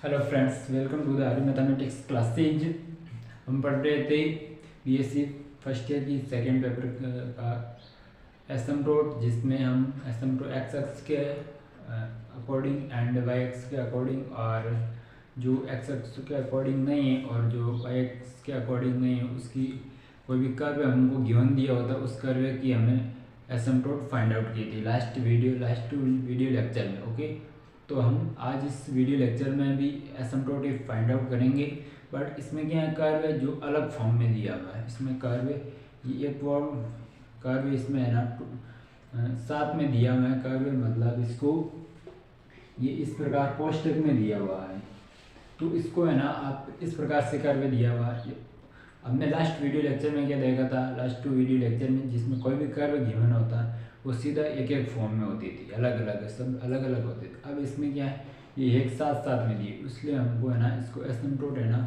Hello friends, welcome to the Arya mathematics classes. हम पढ़ रहे थे बीएससी फर्स्ट ईयर की सेकंड पेपर का एसिम्प्टोट, जिसमें हम एसिम्प्टोट एक्स एक्स के अकॉर्डिंग एंड वाई एक्स के अकॉर्डिंग, और जो एक्स एक्स के अकॉर्डिंग नहीं है और जो वाई एक्स के अकॉर्डिंग नहीं है उसकी कोई भी कर्व हमको गिवन दिया होता है, उस कर्व की हमें एसिम्प्टोट फाइंड आउट की थी लास्ट वीडियो लेक्चर में। ओके, तो हम आज इस वीडियो लेक्चर में भी एसिम्प्टोट फाइंड आउट करेंगे। बट इसमें क्या है, कर्व है जो अलग फॉर्म में दिया हुआ है। इसमें कर्व ये कर्व इसमें है ना साथ में दिया हुआ है कर्व, मतलब इसको ये इस प्रकार कोष्टक में दिया हुआ है। तो इसको है ना आप इस प्रकार से कर्व दिया हुआ है। हमने लास्ट वीडियो लेक्चर में क्या देखा था, लास्ट 2 वीडियो लेक्चर में, जिसमें कोई भी कर्व गिवन होता है वो सीधा एक एक फॉर्म में होती थी, अलग अलग सब अलग अलग होते थे। अब इसमें क्या है, ये एक साथ साथ में दिए, इसलिए हमको है ना इसको एसिम्प्टोट है ना,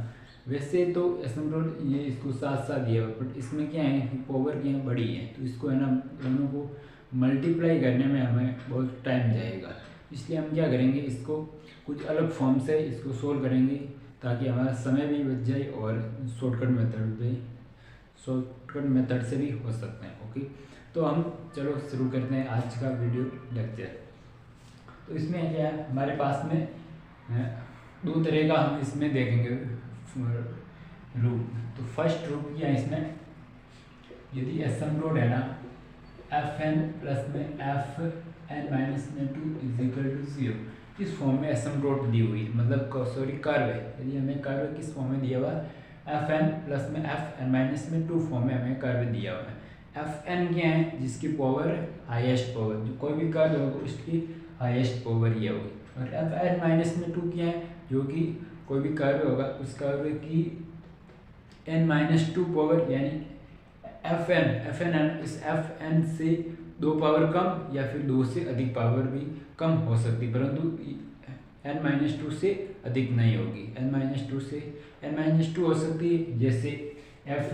वैसे तो एसिम्प्टोट ये इसको साथ साथ दिया हुआ, बट इसमें क्या है कि पावर क्या है बड़ी है, तो इसको है ना दोनों को मल्टीप्लाई करने में हमें बहुत टाइम जाएगा। इसलिए हम क्या करेंगे, इसको कुछ अलग फॉर्म से इसको सोल्व करेंगे ताकि हमारा समय भी बच जाए और शॉर्टकट मेथड से भी हो सकते हैं। ओके, तो हम चलो शुरू करते हैं आज का वीडियो लेक्चर। तो इसमें क्या है, हमारे पास में 2 तरह का हम इसमें देखेंगे रूप। तो फर्स्ट रूप क्या है, इसमें यदि एसिम्प्टोट है ना एफ एन प्लस में एफ एन माइनस में 2 इज इक्वल टू 0, इस फॉर्म में एसिम्प्टोट दी हुई, मतलब कर्व है। यदि हमें कर्व किस फॉर्म में दिया हुआ है, एफ एन प्लस में एफ एन माइनस में 2 फॉर्म में हमें कर्व दिया हुआ है। एफ एन क्या है, जिसकी पावर हाईएस्ट पावर, जो कोई भी कर्व होगा उसकी हाईएस्ट पावर ये होगी। और एफ एन माइनस में 2 क्या है, जो कि कोई भी कर्व होगा उस कर्व की एन माइनस 2 पावर, यानी एफ एन इस एफ एन से 2 पावर कम या फिर 2 से अधिक पावर भी कम हो सकती, परंतु एन माइनस 2 से अधिक नहीं होगी। एन माइनस 2 से एन माइनस 2 हो सकती है, जैसे एफ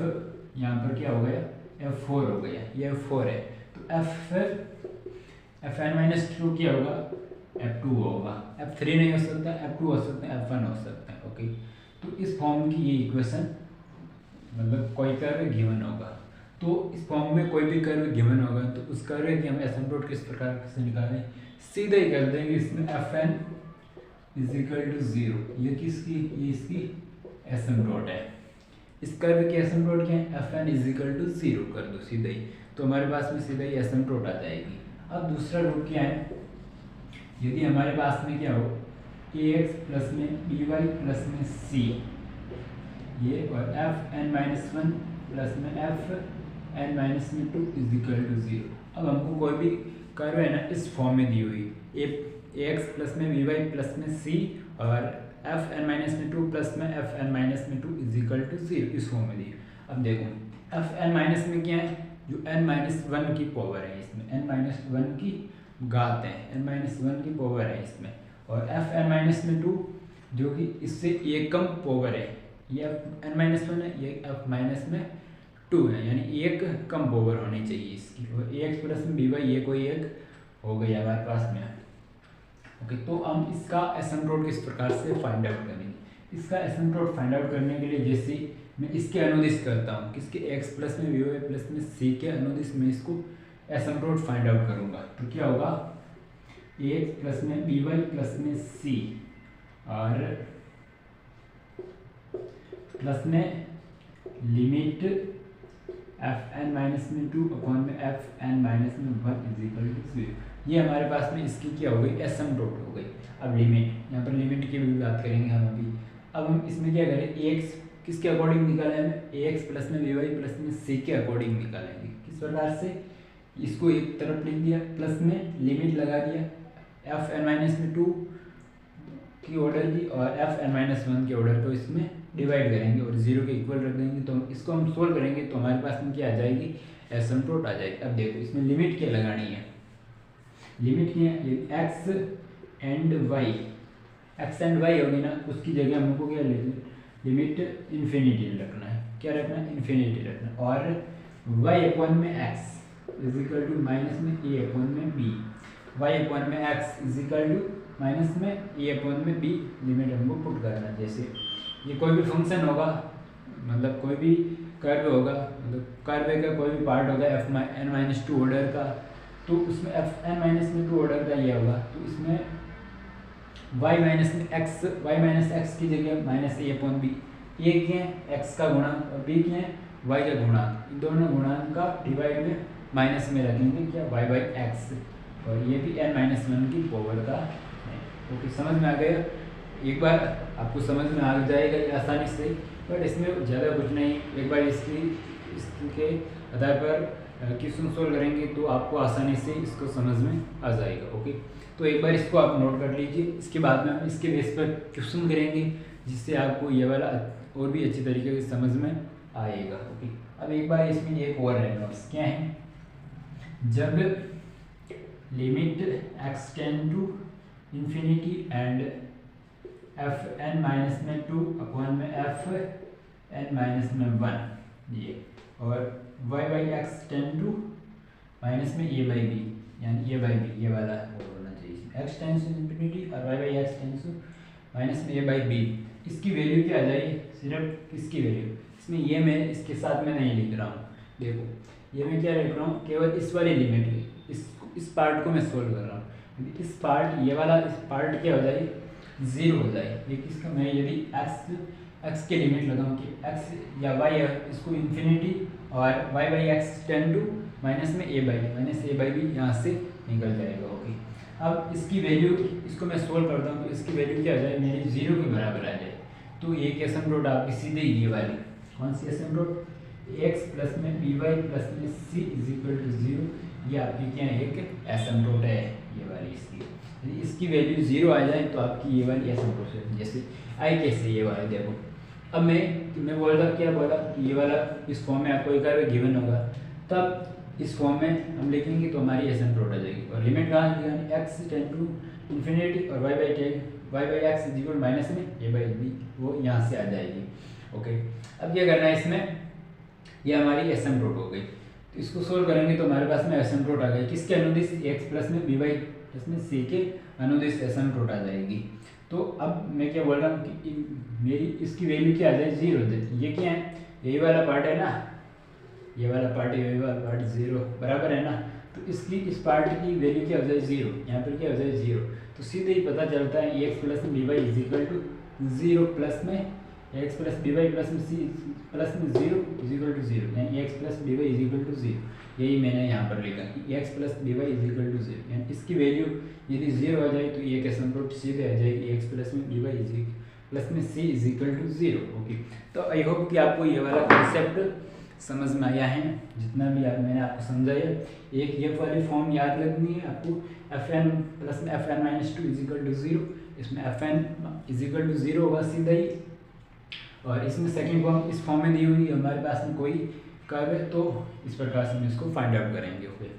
यहाँ पर क्या हो गया, F4 हो गया, ये F4 है। तो एफ एन माइनस 2 क्या होगा, F2 होगा। F3 नहीं हो सकता, F2 हो सकता है, F1 हो सकता है। ओके, तो इस फॉर्म की ये इक्वेशन, मतलब कोई कर्व गिवन होगा, तो इस फॉर्म में कोई भी कर्व गिवन होगा तो उस कर्व की हम एसिम्प्टोट किस प्रकार से निकालें, सीधे ही कर देंगे। इसमें f n is equal to 0, ये किसकी, ये इसकी एसिम्प्टोट है। इस कर्व की एसिम्प्टोट क्या है, f n is equal to 0 कर दो सीधे ही, तो हमारे पास में सीधे ही एसिम्प्टोट आ जाएगी। अब दूसरा रूप क्या है, यदि हमारे पास में क्या हो, ए एक्स प्लस में बी वाई प्लस में सी, ये, और एफ एन माइनस 1 प्लस में एफ एन माइनस में 2 इज इक्वल टू 0। अब हमको कोई भी कर्व है ना इस फॉर्म में दी हुई, ए एक्स प्लस में बी वाई प्लस में सी और एफ एन माइनस में 2 प्लस में एफ एन माइनस में 2 इज इक्वल टू 0, इस फॉर्म में दी। अब देखो एफ एन माइनस में क्या है, जो एन माइनस 1 की पावर है, इसमें एन माइनस 1 की घात है, एन माइनस 1 की पावर है इसमें, और एफ एन माइनस में 2 जो कि इससे एक कम पावर है, ये एन माइनस 1 है, ये एफ माइनस में 2 है, यानी एक कम पावर होनी चाहिए इसकी। और ए एक्स प्लस में बी वाई, ये कोई एक हो गया हमारे पास में। ओके, तो हम इसका एसिम्प्टोट किस प्रकार से फाइंड आउट करेंगे। इसका एसिम्प्टोट फाइंड आउट करने के लिए जैसे मैं इसके अनुदिश करता हूँ, किसके एक्स प्लस में बी वाई प्लस में सी के अनुदिश में इसको एसिम्प्टोट फाइंड आउट करूँगा, तो क्या होगा, ए एक्स प्लस में बी वाई प्लस में सी और प्लस में लिमिट एफ एन माइनस में 2 अपॉन में एफ एन माइनस में 1 इज इक्वल टू 0। ये हमारे पास में इसकी क्या हो गई, एसिम्प्टोट हो गई। अब लिमिट, यहाँ पर लिमिट की भी बात करेंगे हम अभी। अब हम इसमें क्या करें, ए एक्स किसके अकॉर्डिंग निकालें, हमें ए एक्स प्लस में बी वाई प्लस में सी के अकॉर्डिंग निकालेंगे। किस प्रकार से, इसको एक तरफ लिख दिया, प्लस में लिमिट लगा दिया एफ एन माइनस में 2 की ऑर्डर की और एफ एन माइनस 1 के ऑर्डर को इसमें डिवाइड करेंगे और 0 के इक्वल रख देंगे। तो इसको हम सोल्व करेंगे तो हमारे पास में क्या आ जाएगी, एसिम्प्टोट आ जाएगी। अब देखो इसमें लिमिट क्या लगानी है, लिमिट क्या है, ये एक्स एंड वाई होगी ना, उसकी जगह हमको क्या लिमिट इन्फिनिटी रखना है। क्या रखना है, इन्फिनिटी रखना है। और वाई अपॉन में x is equal to minus में ए अपॉन में बी, वाई अपॉन में x is equal to minus में ए अपॉन में बी लिमिट हमको पुट करना है। जैसे ये कोई भी फंक्शन होगा, मतलब कोई भी कर्व होगा, मतलब कर्व का कोई भी पार्ट होगा f n minus two order का, तो उसमें एफ एन माइनस में टू ऑर्डर का ये होगा, तो इसमें वाई माइनस एक्स की जगह माइनस ए अपॉन बी, ए क्या है एक्स का गुणांक और बी क्या है वाई का गुणांक, इन दोनों गुणांक का डिवाइड में माइनस में रखेंगे क्या वाई बाई एक्स, और ये भी एन माइनस वन की पावर का है। ओके, समझ में आ गया? एक बार आपको समझ में आ जाएगा आसानी से, बट इसमें ज़्यादा कुछ नहीं। एक बार इसके आधार पर क्वेश्चन सोल्व करेंगे तो आपको आसानी से इसको समझ में आ जाएगा। ओके, तो एक बार इसको आप नोट कर लीजिए, इसके बाद में हम इसके बेस पर क्वेश्चन करेंगे जिससे आपको ये वाला और भी अच्छी तरीके से समझ में आएगा। ओके, अब एक बार इसमें एक और है नोट्स क्या है, जब limit x tend to infinity and f n minus में टू अपॉन में एफ एन माइनस में वन, ये और y by x tend to minus में ए बाई बी, यानी ए बाई बी, ये वाला होना चाहिए, एक्स टेंड्स टू इंफिनिटी और y by x tends to minus में ए बाई बी। इसकी वैल्यू क्या आ जाएगी, सिर्फ इसकी वैल्यू, इसमें ये मैं इसके साथ में नहीं लिख रहा हूँ, देखो ये मैं क्या लिख रहा हूँ, केवल इस वाली लिमिट है, इस पार्ट को मैं सोल्व कर रहा हूँ। इस पार्ट ये वाला इस पार्ट क्या हो जाएगी, जीरो हो जाएगी। ये किसका, मैं यदि एक्स के लिमिट लगाऊँ कि एक्स या वाई है, इसको इन्फिनिटी और y by x tend to minus में ए बाई बी यहाँ से निकल जाएगा। ओके, अब इसकी वैल्यू, इसको मैं सोल्व करता हूँ तो इसकी वैल्यू क्या आ जाए, मेरी जीरो के बराबर आ जाए। तो एक एसिम्प्टोट आपकी सीधे ये वाली, कौन सी एसिम्प्टोट, एक्स प्लस में बी वाई प्लस में c is equal to zero, ये आपकी क्या है एक एसिम्प्टोट है ये वाली। इसकी वैल्यू जीरो आ जाए तो आपकी ये वाली एसिम्प्टोट है। जैसे आई कैसे, ये वाली देखो, अब मैं बोल रहा क्या बोला कि ये वाला इस फॉर्म में आपको एक बार गिवन होगा, तब इस फॉर्म में हम लिखेंगे तो हमारी एसिम्प्टोट आ जाएगी। और लिमिट कहाँ है, एक्स टेंड टू इन्फिनिटी और y by x is equal minus में ए बाई बी, वो यहाँ से आ जाएगी। ओके, अब क्या करना है इसमें, ये हमारी एसिम्प्टोट हो गई, तो इसको सोल्व करेंगे तो हमारे पास में एसिम्प्टोट आ गई, किसके अनुदिश, एक्स प्लस में बी वाई प्लस में सी के अनुदिश एसिम्प्टोट आ जाएगी। तो अब मैं क्या बोल रहा हूँ कि मेरी इसकी वैल्यू क्या आ जाए, जीरो दे। ये क्या है, यही वाला पार्ट है ना, ये वाला पार्ट यही वाला पार्ट जीरो बराबर है ना, तो इसकी इस पार्ट की वैल्यू क्या हो जाए, जीरो, यहाँ पर क्या हो जाए जीरो। तो सीधे ही पता चलता है एक्स प्लस में b y is equal to zero, plus में x plus B Y plus में सी प्लस में zero is equal to zero, यानी x plus B y is equal to zero. यही मैंने यहाँ पर लिखा कि x plus B y is equal to zero, यानी इसकी वैल्यू यदि जीरो आ जाए तो ये एसिम्प्टोट सीधे आ जाएगी, एक्स प्लस में बी वाई इज प्लस में c is equal to zero. Okay, तो आई होप कि आपको ये वाला कॉन्सेप्ट समझ में आया है, जितना भी मैंने आपको समझाया। एक ये वाली फॉर्म याद रखनी है आपको, एफ एन प्लस में f n minus two is equal to zero, इसमें f n is equal to zero होगा सीधा ही, और इसमें सेकंड फॉर्म इस फॉर्म में दी हुई हमारे पास में कोई कर्व है, तो इस प्रकार से हम इसको फाइंड आउट करेंगे। ओके,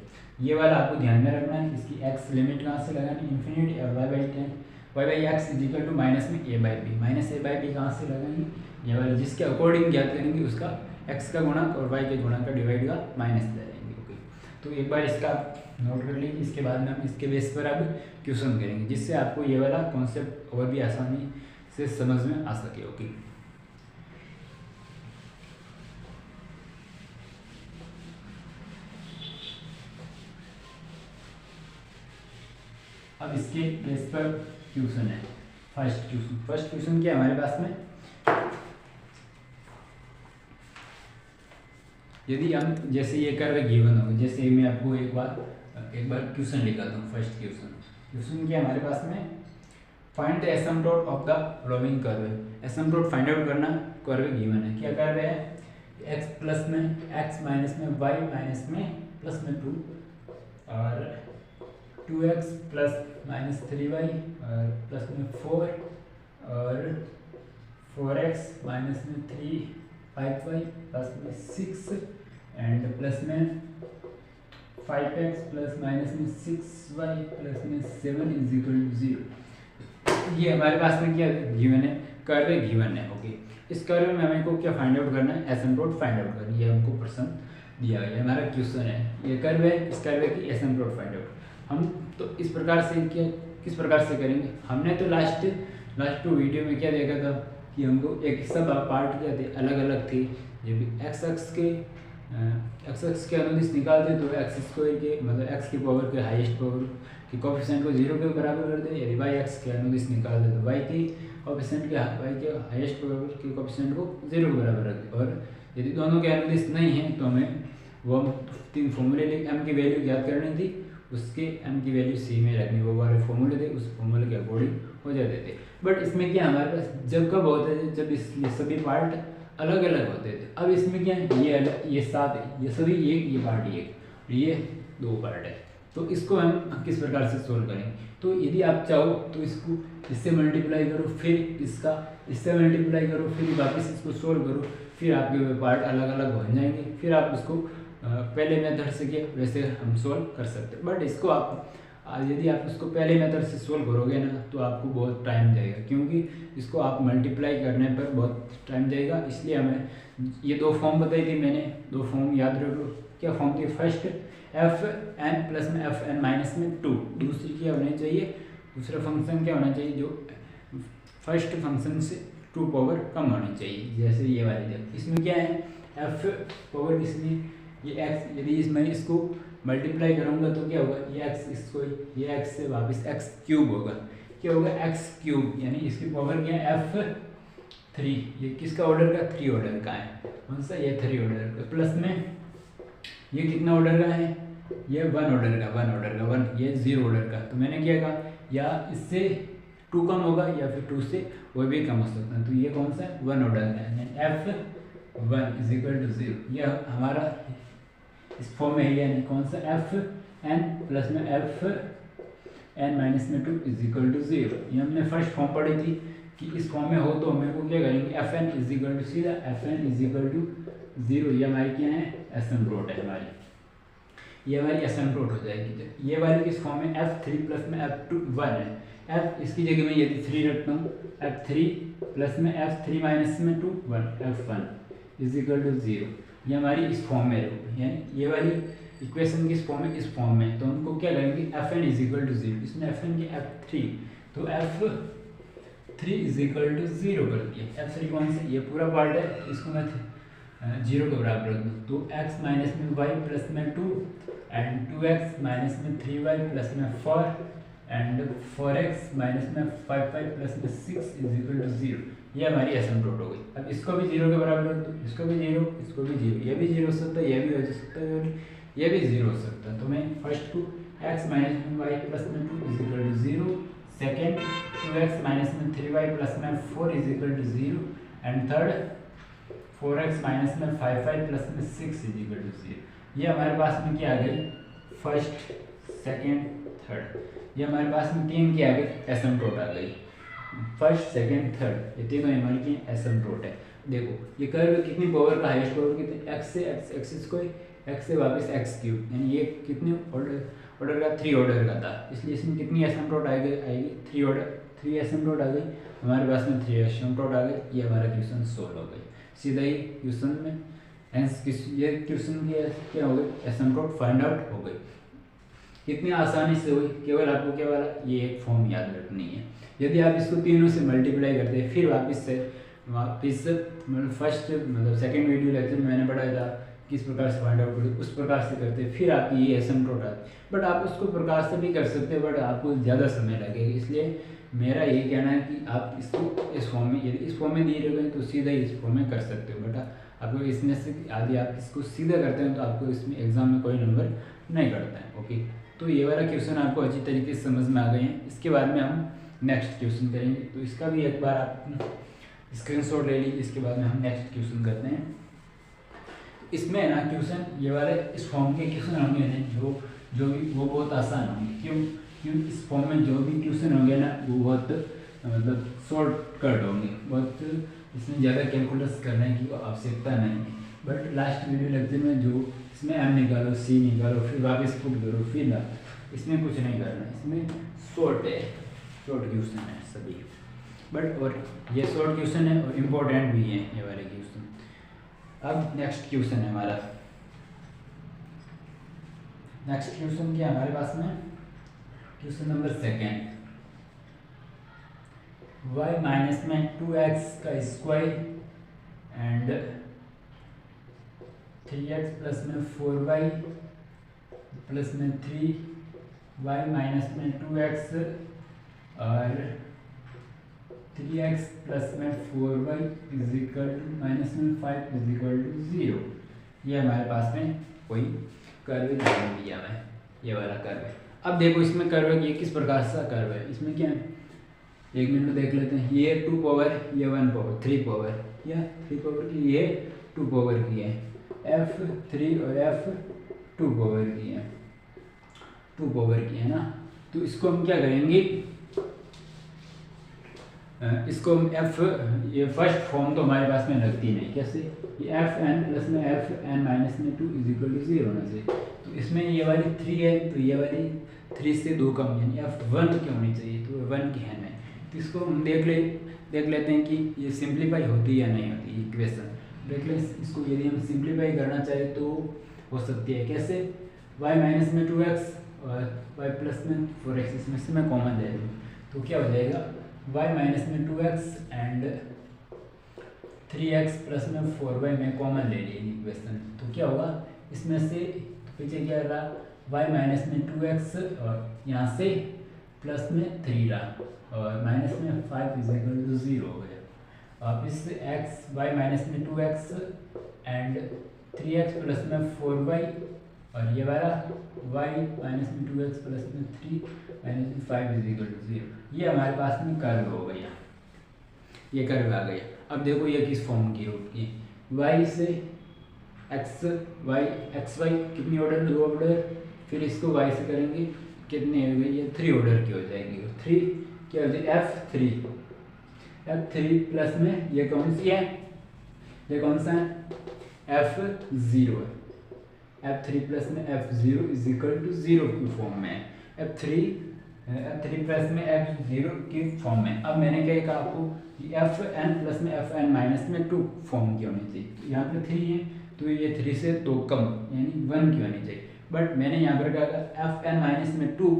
ये वाला आपको ध्यान में रखना है, इसकी एक्स लिमिट कहाँ से लगानी, इन्फिनिटी और y by x is equal to minus में a by b, minus a by b कहाँ से लगाएंगे, ये वाली जिसके अकॉर्डिंग ज्ञात करेंगे उसका एक्स का गुणक और वाई के गुणक का डिवाइड का माइनस ले लेंगे। ओके, तो एक बार इसका नोट कर लीजिए, इसके बाद में हम इसके बेस पर अब क्वेश्चन करेंगे, जिससे आपको ये वाला कॉन्सेप्ट और भी आसानी से समझ में आ सके। ओके, अब इसके बेस पर क्वेश्चन है, फर्स्ट क्वेश्चन क्या हमारे पास में, यदि हम जैसे ये कर्व गिवन होगा, जैसे मैं आपको एक बार क्वेश्चन लिखाता हूँ। फर्स्ट क्वेश्चन क्या हमारे पास में, find the asymptote of the following curve. Asymptote find out करना, कर्व गिवन है, क्या कर्व है, एक्स प्लस में एक्स माइनस में वाई माइनस में प्लस में 2 और 2x प्लस माइनस 3y और प्लस में 4 और 4x माइनस में 5y प्लस में 6 एंड प्लस में 5x प्लस माइनस में 6y प्लस में 7 इज इक्वल टू 0। ये हमारे पास में क्या गिवन है, कर्व गिवन है। ओके, इस कर्व में हमें को क्या फाइंड आउट करना है, एसिम्प्टोट फाइंड आउट करना है, ये हमको प्रश्न दिया गया है, हमारा क्वेश्चन है। ये कर्व है, इस कर्व की एसिम्प्टोट फाइंड आउट, हम तो इस प्रकार से क्या किस प्रकार से करेंगे। हमने तो लास्ट 2 वीडियो में क्या देखा था कि हमको एक सब पार्ट क्या थे, अलग अलग थी। जब एक्स एक्स के अनुदिश निकालते तो एक्स स्क्वायर के मतलब एक्स की पावर के हाईएस्ट पावर के कोफिशिएंट को 0 के बराबर कर दे। यदि वाई एक्स के अनुदिश निकाल दे तो वाई की कोफिशिएंट के वाई के हाईएस्ट पावर के कोफिशिएंट को 0 के बराबर रख दे। और यदि दोनों के अनुदिश नहीं है तो हमें वो 3 फॉर्मूले एम की वैल्यू याद करनी थी, उसके एम की वैल्यू सी में रखनी, वो वाले फॉर्मूले थे, उस फॉर्मूले के अकॉर्डिंग हो जाते थे। बट इसमें क्या हमारे पास जब कब होते थे, जब ये सभी पार्ट अलग अलग होते थे। अब इसमें क्या है, ये अलग, ये 7 है, ये सभी एक, ये पार्ट एक, ये 2 पार्ट है। तो इसको हम किस प्रकार से सोल्व करेंगे। तो यदि आप चाहो तो इसको इससे मल्टीप्लाई करो, फिर इससे मल्टीप्लाई करो, फिर वापस इसको सोल्व करो, फिर आपके पार्ट अलग अलग हो जाएंगे। फिर आप उसको पहले मेथड से किया वैसे हम सोल्व कर सकते हैं। बट इसको आप यदि आप इसको पहले मेथड से सोल्व करोगे ना तो आपको बहुत टाइम जाएगा, क्योंकि इसको आप मल्टीप्लाई करने पर बहुत टाइम जाएगा। इसलिए हमें ये 2 फॉर्म बताई थी मैंने, 2 फॉर्म याद रख लो। क्या फॉर्म थी, फर्स्ट एफ एन प्लस में एफ एन माइनस में 2, दूसरी क्या होनी चाहिए, दूसरा फंक्शन क्या होना चाहिए जो फर्स्ट फंक्शन से 2 पावर कम होनी चाहिए, जैसे ये वाली जब इसमें क्या है एफ पावर किसमें ये एक्स, यदि इसमें इसको मल्टीप्लाई करूँगा तो क्या होगा, ये एक्स, इसको ये एक्स से वापस एक्स क्यूब होगा, क्या होगा एक्स क्यूब, यानी इसकी पावर क्या है F3। ये किसका ऑर्डर का, 3 ऑर्डर का है, कौन सा, ये 3 ऑर्डर का। प्लस में ये कितना ऑर्डर का है, ये 1 ऑर्डर का 1, ये 0 ऑर्डर का। तो मैंने क्या कहा, या इससे 2 कम होगा या फिर 2 से वो भी कम हो सकता है। तो ये कौन सा है, 1 ऑर्डर का है, F1 इज इक्वल टू 0। यह हमारा इस फॉर्म में है, यानी कौन सा, एफ एन प्लस में एफ एन माइनस में 2 इज इक्वल टू 0। ये हमने फर्स्ट फॉर्म पढ़ी थी कि इस फॉर्म में हो तो हमें को क्या करेंगे, f n is equal to सीधा f n is equal to 0। ये हमारी क्या है, एसिम्प्टोट है हमारी, ये हमारी एसिम्प्टोट हो जाएगी। ये वाली किस फॉर्म में, F3 प्लस में F2 1 है, F इसकी जगह में यदि 3 रखता हूँ, F3 प्लस में F3 माइनस में 2 1 F1 इज इक्वल टू 0। ये हमारी इस फॉर्म में है, यानी ये वाली इक्वेशन किस फॉर्म में, इस फॉर्म में। तो उनको क्या करेंगे, f n is equal to 0, इसमें एफ एन की F3, तो F3 इज इक्वल टू 0 कर दिया। F3 कौन सा, ये पूरा पार्ट है, इसको मैं 0 के बराबर रख दूँ। तो x माइनस में y प्लस में 2 एंड 2x माइनस में 3y प्लस में 4 एंड 4x माइनस में 5y प्लस में 6 इज इक्वल टू 0। ये हमारी एसिम्प्टोट हो गई। अब इसको भी 0 के बराबर रख दो, इसको भी 0, इसको भी 0, ये भी 0 हो सकता है, ये भी हो सकता है, ये भी 0 हो सकता है। तो मैं फर्स्ट को x माइनस में y प्लस में 2 is equal to 0, second 2x minus में 3y प्लस में 4 is equal to 0 and third 4x minus में 5y प्लस में 6 इज इक्वल टू 0। ये हमारे पास में क्या आ गई, फर्स्ट सेकेंड थर्ड, ये हमारे पास में 3 क्या आ गई, एसिम्प्टोट आ गई, फर्स्ट सेकेंड थर्ड, ये तीनों हमारी की एसिम्प्टोट है। देखो ये कर्व कितनी पावर का हाईएस्ट पावर कितनी, x से x स्क्वायर, x से वापस x क्यूब, यानी ये कितने ऑर्डर का, 3 ऑर्डर का था, इसलिए इसमें कितनी एसिम्प्टोट आएगी 3 एसिम्प्टोट आ गई हमारे पास में, 3 एसिम्प्टोट आ गई। ये हमारा क्वेश्चन सोल्व हो गई सीधा ही क्वेश्चन में। ये क्वेश्चन की क्या हो गई, एसिम्प्टोट फाइंड आउट हो गई, कितनी आसानी से हुई। केवल आपको केवल ये एक फॉर्म याद रखनी है। यदि आप इसको तीनों से मल्टीप्लाई करते हैं, फिर वापस मतलब फर्स्ट मतलब सेकंड वीडियो लेक्चर में मैंने पढ़ाया था किस प्रकार से फाइंड आउट करते, उस प्रकार से करते फिर आपकी ये एसिम्प्टोट आती। बट आप उसको प्रकार से भी कर सकते हैं, बट आपको ज़्यादा समय लगेगा। इसलिए मेरा ये कहना है कि आप इसको इस फॉर्म में, यदि इस फॉर्म में दिए रहे तो सीधा इस फॉर्म में कर सकते हो। बट आपको इसमें से यदि आप इसको सीधा करते हैं तो आपको इसमें एग्जाम में कोई नंबर नहीं कटता है। ओके, तो ये वाला क्वेश्चन आपको अच्छी तरीके से समझ में आ गए हैं। इसके बाद में हम नेक्स्ट क्वेश्चन करेंगे, तो इसका भी एक बार आप स्क्रीनशॉट ले लीजिए। इसके बाद में हम नेक्स्ट क्वेश्चन करते हैं। इसमें है ना क्वेश्चन ये वाले इस फॉर्म के क्वेश्चन होंगे ना जो भी वो बहुत आसान होंगे। क्यों इस फॉर्म में जो भी क्वेश्चन होंगे ना वो बहुत मतलब शॉर्टकट होंगे, बहुत इसमें ज़्यादा कैलकुलेट करने की आवश्यकता नहीं है। बट लास्ट वीडियो लेक्चर में जो इसमें एम निकालो, सी निकालो, फिर वापस पुट करो, फिर ना, इसमें कुछ नहीं करना, इसमें शॉर्ट है, शॉर्ट क्वेश्चन है सभी। बट और ये शॉर्ट क्वेश्चन है और इम्पोर्टेंट भी है ये वाले क्वेश्चन। अब नेक्स्ट क्वेश्चन है हमारा, नेक्स्ट क्वेश्चन क्या है हमारे पास में, question number second. y minus में 2x का स्क्वायर एंड 3x प्लस में 4y प्लस में 3y माइनस में 2x और 3x प्लस में 4y is equal to minus में 5 इज इक्वल टू 0। ये हमारे पास में कोई कर्व दिया है, ये वाला कर्व है। अब देखो इसमें कर्व ये किस प्रकार का कर्व है, इसमें क्या है, एक मिनट देख लेते हैं। ये 2 पावर, ये 1 पावर, 3 पावर, या 3 पावर की, ये 2 पावर की है, f3 और f2 पावर की है, 2 पावर की है ना। तो इसको हम क्या करेंगे, इसको हम ये फर्स्ट फॉर्म तो हमारे पास में लगती नहीं, कैसे, ये एफ एन प्लस में एफ एन माइनस में 2 इज इक्वल टू 0 होना चाहिए। तो इसमें ये वाली 3 है, तो ये वाली 3 से 2 कम, यानी f1 की होनी चाहिए, तो 1 की है नहीं। तो इसको हम देख लेते हैं कि ये सिंप्लीफाई होती है या नहीं होती इक्वेशन। देख ले, इसको यदि हम सिंप्लीफाई करना चाहें तो हो सकती है, कैसे, y माइनस में 2x और y प्लस में 4x, इसमें से मैं कॉमन ले लूँ तो क्या हो जाएगा, y माइनस में 2x एंड 3x प्लस में 4y में कॉमन ले लिए इक्वेशन, तो क्या होगा, इसमें से तो पीछे क्या रहा, y माइनस में 2x और यहाँ से प्लस में 3 रहा और माइनस में 5 इज इक्वल टू 0 हो गया। वापिस x y माइनस में 2x एंड 3x प्लस में 4y और ये वाला y माइनस में 2x प्लस में 3 माइनस में 5 इज इक्वल टू 0। ये हमारे पास में कर्व हो गया, ये कर्व आ गया। अब देखो ये किस फॉर्म की होगी, y से x y कितनी ऑर्डर, 2 ऑर्डर, फिर इसको y से करेंगे कितने हो गए, ये 3 ऑर्डर की हो जाएगी। 3 क्या हो जाएगी, f3 प्लस में ये कौन सी है, ये कौन सा है, f0 है, f3 प्लस में f0 इज इक्वल टू 0 की फॉर्म में है, f3 प्लस में f0 की फॉर्म में। अब मैंने क्या कहा आपको, fn प्लस में fn माइनस में 2 फॉर्म की होनी चाहिए, तो यहाँ पे 3 है तो ये 3 से 2 कम यानी 1 की होनी चाहिए। बट मैंने यहाँ पर क्या कहा, fn माइनस में 2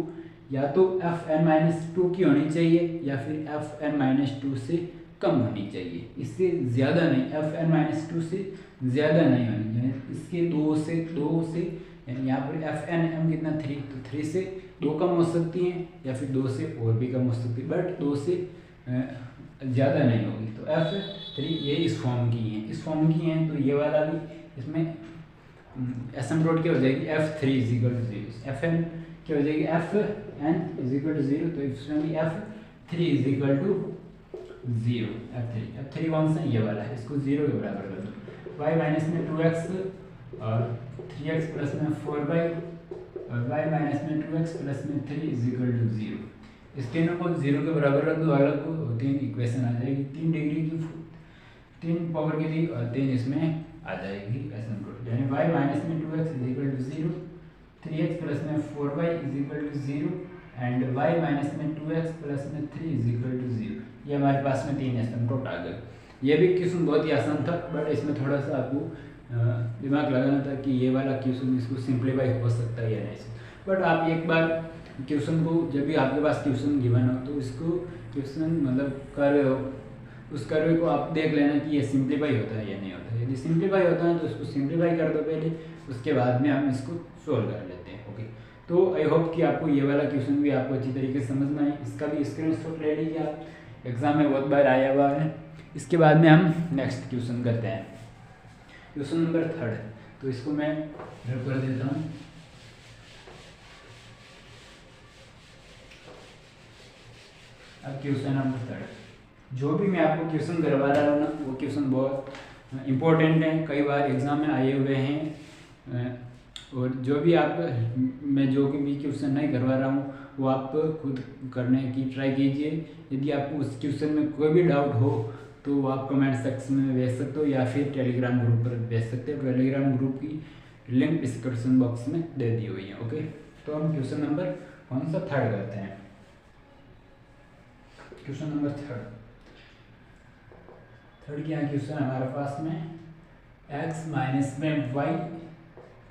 या तो fn माइनस 2 की होनी चाहिए या फिर fn माइनस 2 से कम होनी चाहिए, इससे ज़्यादा नहीं, fn माइनस 2 से ज़्यादा नहीं होनी चाहिए। इसके 2 से यानी यहाँ पर fn कितना 3, तो 3 से 2 कम हो सकती हैं या फिर 2 से और भी कम हो सकती है, बट 2 से ज़्यादा नहीं होगी। तो f3 ये इस फॉर्म की हैं, इस फॉर्म की हैं, तो ये वाला भी इसमें एसिम्प्टोट क्या हो जाएगी, f3 is equal to 0, fn क्या हो जाएगी, fn इज इक्वल टू 0, तो इसमें भी f3 is equal to 0, f3 कौन सा, ये वाला है, इसको 0 के बराबर कर दो। y माइनस में 2x और 3x प्लस में 4y और y माइनस में 2x प्लस में 3 इज इक्वल टू 0। इस तीनों को 0 के बराबर रख दो, अलग को 3 इक्वेशन आ जाएगी, 3 डिग्री की 3 पावर की थी और 3 इसमें आ जाएगी एसिम्प्टोट, यानी y माइनस में 2x is equal to 0, 3x plus में 4y is equal to 0 and y minus में 2x प्लस में 3 इज इक्वल टू 0। ये हमारे पास में 3 एसिम्प्टोट आ गए। ये भी क्वेश्चन बहुत ही आसान था, बट इसमें थोड़ा सा आपको दिमाग लगाना था कि ये वाला क्वेश्चन इसको सिंप्लीफाई हो सकता है या नहीं। बट आप एक बार क्वेश्चन को, जब भी आपके पास क्वेश्चन गिवन हो तो इसको क्वेश्चन मतलब कर्व हो, उस कर्व को आप देख लेना कि ये सिंप्लीफाई होता है या नहीं होता है। यदि सिंप्लीफाई होता है तो इसको सिंप्लीफाई कर दो पहले, उसके बाद में हम इसको सोल्व कर लेते हैं। ओके, तो आई होप कि आपको ये वाला क्वेश्चन भी आपको अच्छी तरीके से समझ में आए। इसका भी स्क्रीनशॉट ले लीजिए आप, एग्जाम में बहुत बार आया हुआ है। इसके बाद में हम नेक्स्ट क्वेश्चन करते हैं, क्वेश्चन नंबर 3। तो इसको मैं रब कर देता हूँ। अब क्वेश्चन नंबर 3, जो भी मैं आपको क्वेश्चन करवा रहा हूँ ना, वो क्वेश्चन बहुत इम्पोर्टेंट है, कई बार एग्जाम में आए हुए हैं। और जो भी आप, मैं जो भी क्वेश्चन नहीं करवा रहा हूँ वो आप खुद करने की ट्राई कीजिए। यदि आपको उस क्वेश्चन में कोई भी डाउट हो तो आप कमेंट सेक्शन में भेज सकते हो या फिर टेलीग्राम ग्रुप पर भेज सकते हो। टेलीग्राम ग्रुप की लिंक डिस्क्रिप्शन बॉक्स में दे दी हुई है। ओके, तो हम क्वेश्चन नंबर कौन सा 3 करते हैं। क्वेश्चन नंबर 3 क्या क्वेश्चन हमारे पास में, x माइनस में y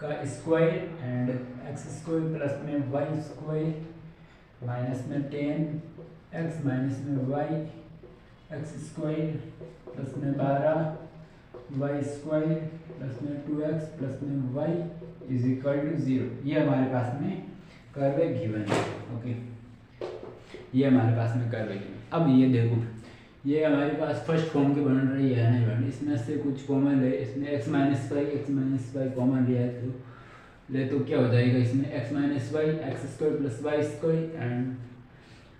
का square and x square plus में वाई स्क्वायर माइनस में 10 x माइनस में y एक्स स्क्वायर प्लस में 12 वाई स्क्वायर प्लस में 2x प्लस में y इज इक्वल टू 0। ये हमारे पास में कर्व गिवन है। ओके, ये हमारे पास में कर्व गिवन। अब ये देखो, ये हमारे पास फर्स्ट फॉर्म के बन रही है नहीं बन, इसमें से कुछ कॉमन है, इसमें x माइनस वाई कॉमन लिया है तो क्या हो जाएगा, इसमें x minus y x square plus y square and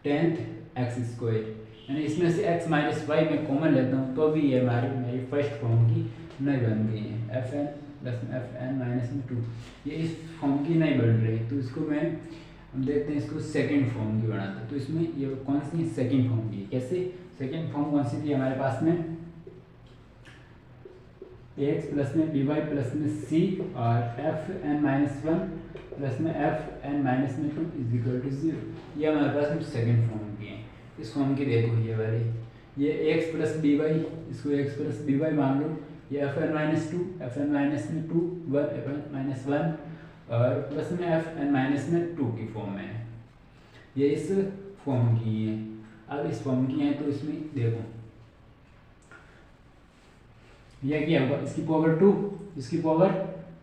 10th x square, यानी इसमें से x माइनस वाई मैं कॉमन लेता हूँ तो भी ये मेरी फर्स्ट फॉर्म की नहीं बन गई है। F n plus f n minus में 2 ये इस फॉर्म की नहीं बन रही, तो इसको हम देखते हैं, इसको सेकंड फॉर्म की बनाते हैं। तो इसमें ये कौन सी सेकंड फॉर्म की, कैसे सेकंड फॉर्म कौन सी थी हमारे पास में, एक्स प्लस में बी वाई प्लस में सी और एफ एन माइनस 1 प्लस में एफ एन माइनस में 2 इज इक्वल टू 0। ये हमारे पास में सेकंड फॉर्म की है। इस फॉर्म की देखो ये वाली, ये एक्स प्लस बी वाई, इसको एक्स प्लस बी वाई मान लो, ये f n minus 2 f n minus में 2 1 एफ एन माइनस 1 और प्लस में एफ एन माइनस में 2 की फॉर्म में है। ये इस फॉर्म की है। अब इस फॉर्म की है तो इसमें देखो यह क्या होगा, इसकी पावर 2 इसकी पावर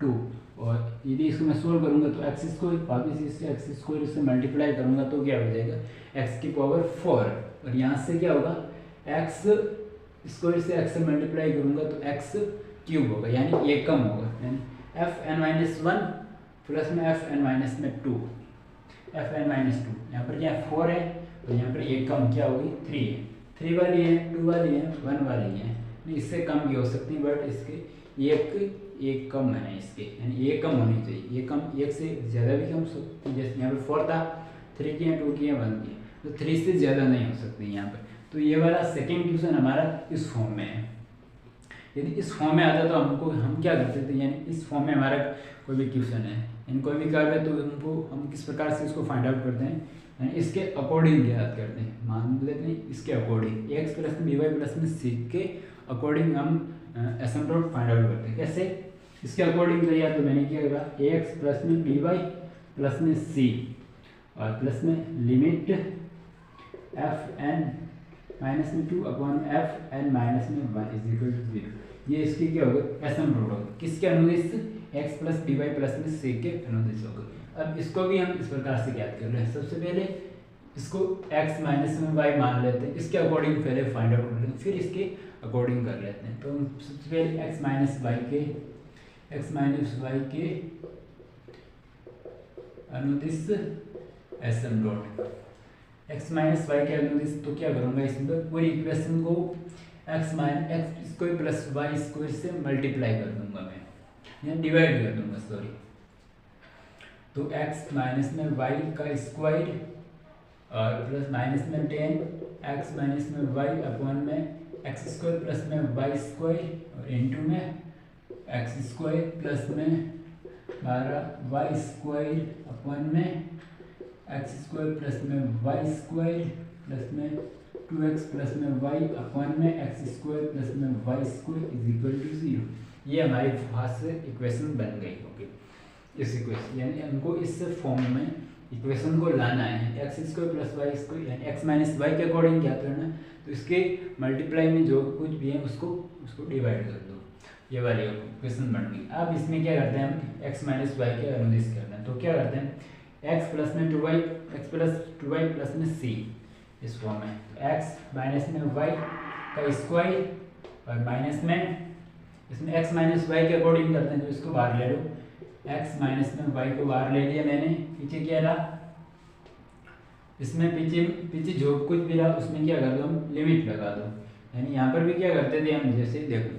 2, और यदि इसको मैं सोल्व करूंगा तो एक्स स्क्वायर वापिस इससे एक्स स्क्वायर से मल्टीप्लाई करूंगा तो क्या हो जाएगा, एक्स की पावर 4, और यहाँ से क्या होगा, एक्स स्क्वायर से एक्स से मल्टीप्लाई करूंगा तो एक्स क्यूब होगा, यानी ये कम होगा, यानी एफ एन माइनस 1 प्लस में एफ एन माइनस में 2 एफ एन माइनस 2, यहाँ पर क्या 4 है और यहाँ पर ये कम क्या होगी 3 है, 3 वाली है 2 वाली है 1 वाली है, इससे कम भी हो सकती है, बट इसके एक कम है इसके, यानी ये कम होनी चाहिए, ये कम एक से ज़्यादा भी कम सकती है, जैसे यहाँ पर 4 था 3 की है 2 की है 1 की है, तो 3 से ज़्यादा नहीं हो सकती यहाँ पर। तो ये वाला सेकेंड क्वेश्चन हमारा इस फॉर्म में है। यदि इस फॉर्म में आता तो हम क्या करते थे, यानी इस फॉर्म में हमारा कोई भी क्वेश्चन है, यानी कोई भी कर्व है तो हम किस प्रकार से इसको फाइंड आउट करते हैं, यानी इसके अकॉर्डिंग याद करते हैं, मान लेते हैं इसके अकॉर्डिंग एक्स प्लस में बी वाई प्लस में सी के अकॉर्डिंग हम एसिम्प्टोट फाइंड आउट करते हैं। कैसे, इसके अकॉर्डिंग करिए तो मैंने क्या करा, एक्स प्लस में बी वाई प्लस में सी और प्लस में लिमिट एफ एन माइनस में 2 अपॉन एफ एन माइनस में 1 इज इक्वल टू 0। ये इसकी क्या होगा, एसिम्प्टोट होगा, किसके अनुदिश, X plus B Y plus में सी के अनुदिश होगा। अब इसको भी हम इस प्रकार से ज्ञात कर रहे हैं, सबसे पहले इसको x माइनस में y मान लेते हैं, इसके अकॉर्डिंग पहले फाइंड आउट कर लेते हैं, फिर इसके अकॉर्डिंग कर लेते हैं। तो सबसे पहले x माइनस y के अनुदिश एसिम्प्टोट, x माइनस y के अनुदिश, तो क्या करूँगा, इसमें पूरी इक्वेशन को x square plus y square से मल्टीप्लाई कर दूंगा मैं, या डिवाइड कर दूंगा सॉरी। तो x माइनस में y का स्क्वायर और प्लस माइनस में 10 एक्स माइनस में वाई अपॉन में एक्स स्क्वायर प्लस में वाई स्क्वायर और इनटू में एक्स स्क्वायर प्लस में 12 वाई स्क्वायर अपॉन में एक्स स्क्वायर प्लस में वाई स्क्वायर प्लस में 2x प्लस में वाई अपॉन में एक्स स्क्वायर प्लस में y square is equal to 0। ये हमारी पास से इक्वेशन बन गई। ओके, इस इक्वेशन यानी हमको इस फॉर्म में इक्वेशन को लाना है, x square plus y square यानी एक्स माइनस वाई के अकॉर्डिंग क्या करना है, तो इसके मल्टीप्लाई में जो कुछ भी है उसको डिवाइड कर दो, ये वाली इक्वेशन बन गई। अब इसमें क्या करते हैं, हम एक्स माइनस वाई के अनुदिश करना है, तो क्या करते हैं, एक्स प्लस में 2y x plus 2y plus में c, इस फॉर्म में एक्स माइनस में वाई का स्क्वायर और माइनस में इसमें एक्स माइनस वाई के अकॉर्डिंग करते हैं, तो इसको बाहर ले लो, एक्स माइनस में वाई को बाहर ले लिया मैंने, पीछे क्या रहा, इसमें पीछे जो कुछ भी रहा उसमें क्या कर दो, हम लिमिट लगा दो। यानी यहाँ पर भी क्या करते थे हम, जैसे देखो